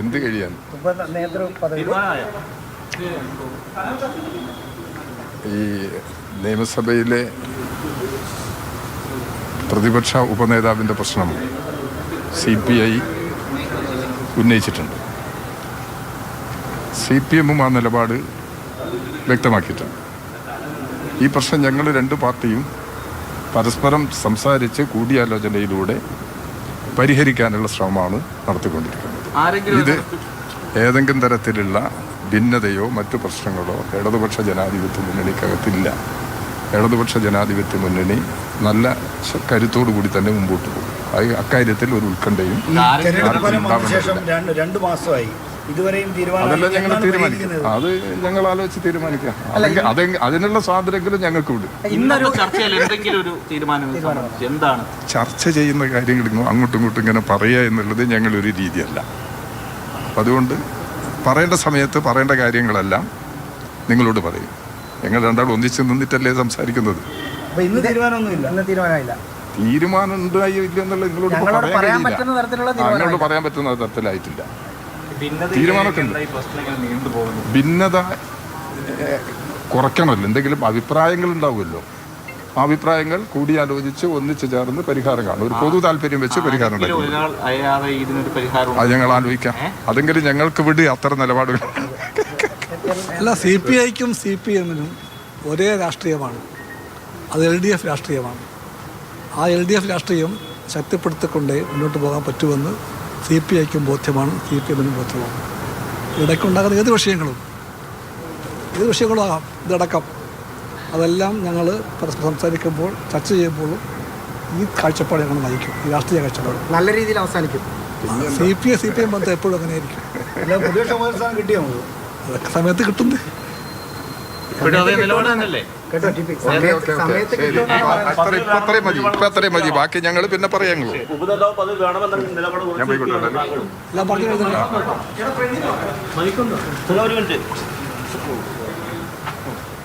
എന്ത് കഴിയാൻ ഈ നിയമസഭയിലെ പ്രതിപക്ഷ ഉപനേതാവിൻ്റെ പ്രശ്നം CPI ഉന്നയിച്ചിട്ടുണ്ട്. CPM ആ നിലപാട് വ്യക്തമാക്കിയിട്ടുണ്ട്. ഈ പ്രശ്നം ഞങ്ങൾ രണ്ട് പാർട്ടിയും പരസ്പരം സംസാരിച്ച് കൂടിയാലോചനയിലൂടെ പരിഹരിക്കാനുള്ള ശ്രമമാണ് നടത്തിക്കൊണ്ടിരിക്കുന്നത്. ഇത് ഏതെങ്കിലും തരത്തിലുള്ള ഭിന്നതയോ മറ്റു പ്രശ്നങ്ങളോ ഇടതുപക്ഷ ജനാധിപത്യ മുന്നണിക്കകത്തില്ല. ഇടതുപക്ഷ ജനാധിപത്യ മുന്നണി നല്ല കരുത്തോടു കൂടി തന്നെ മുമ്പോട്ട് പോകും. അക്കാര്യത്തിൽ ഒരു ഉത്കണ്ഠയും അതല്ല ഞങ്ങൾ തീരുമാനിക്കും. അത് ഞങ്ങൾ ആലോചിച്ച് തീരുമാനിക്കാം. അതിനുള്ള സ്വാതന്ത്ര്യങ്ങളും ഞങ്ങൾക്ക് വിടും. ചർച്ച ചെയ്യുന്ന കാര്യങ്ങൾ അങ്ങോട്ടും ഇങ്ങോട്ടും ഇങ്ങനെ പറയുക എന്നുള്ളത് ഞങ്ങളൊരു രീതിയല്ല. അതുകൊണ്ട് പറയേണ്ട സമയത്ത് പറയേണ്ട കാര്യങ്ങളെല്ലാം നിങ്ങളോട് പറയും. ഞങ്ങൾ രണ്ടാളും ഒന്നിച്ച് നിന്നിട്ടല്ലേ സംസാരിക്കുന്നത്. തീരുമാനം ഉണ്ടായോ ഇല്ലെന്നുള്ള നിങ്ങളോട് പറയാൻ പറ്റുന്ന തരത്തിലായിട്ടില്ല. തീരുമാനമൊക്കെ ഉണ്ട്. ഭിന്നത കുറയ്ക്കണമല്ലോ. എന്തെങ്കിലും അഭിപ്രായങ്ങൾ ഉണ്ടാവുമല്ലോ. ആ അഭിപ്രായങ്ങൾ കൂടിയാലോചിച്ച് ഒന്നിച്ച് ചേർന്ന് പരിഹാരം കാണും. ഒരു പൊതു താല്പര്യം വെച്ച് പരിഹാരം അത് ഞങ്ങൾ ആലോചിക്കാം. അതെങ്കിലും ഞങ്ങൾക്ക് വിട് അത്തരം നിലപാടുകൾ. അല്ല, CPIക്കും CPMനും ഒരേ രാഷ്ട്രീയമാണ്. അത് LDF രാഷ്ട്രീയമാണ്. ആ LDF രാഷ്ട്രീയം ശക്തിപ്പെടുത്തിക്കൊണ്ടേ മുന്നോട്ട് പോകാൻ പറ്റുമെന്ന് CPIക്കും ബോധ്യമാണ്, CPMനും ബോധ്യമാണ്. ഇടയ്ക്കുണ്ടാകുന്ന ഏത് വിഷയങ്ങളും ആകാം, ഇതടക്കം അതെല്ലാം ഞങ്ങൾ പരസ്പരം സംസാരിക്കുമ്പോൾ ചർച്ച ചെയ്യുമ്പോഴും ഈ കാഴ്ചപ്പാട് ഞങ്ങൾ നയിക്കും. ഈ രാഷ്ട്രീയ കാഴ്ചപ്പാട് നല്ല രീതിയിൽ അവസാനിക്കും. CPM ബന്ധം എപ്പോഴും അങ്ങനെ ആയിരിക്കും. അതൊക്കെ സമയത്ത് കിട്ടുന്നത്. അത്രയും മതി. ബാക്കി ഞങ്ങൾ പിന്നെ പറയാം. ഞാൻ പോയിക്കോട്ടെ.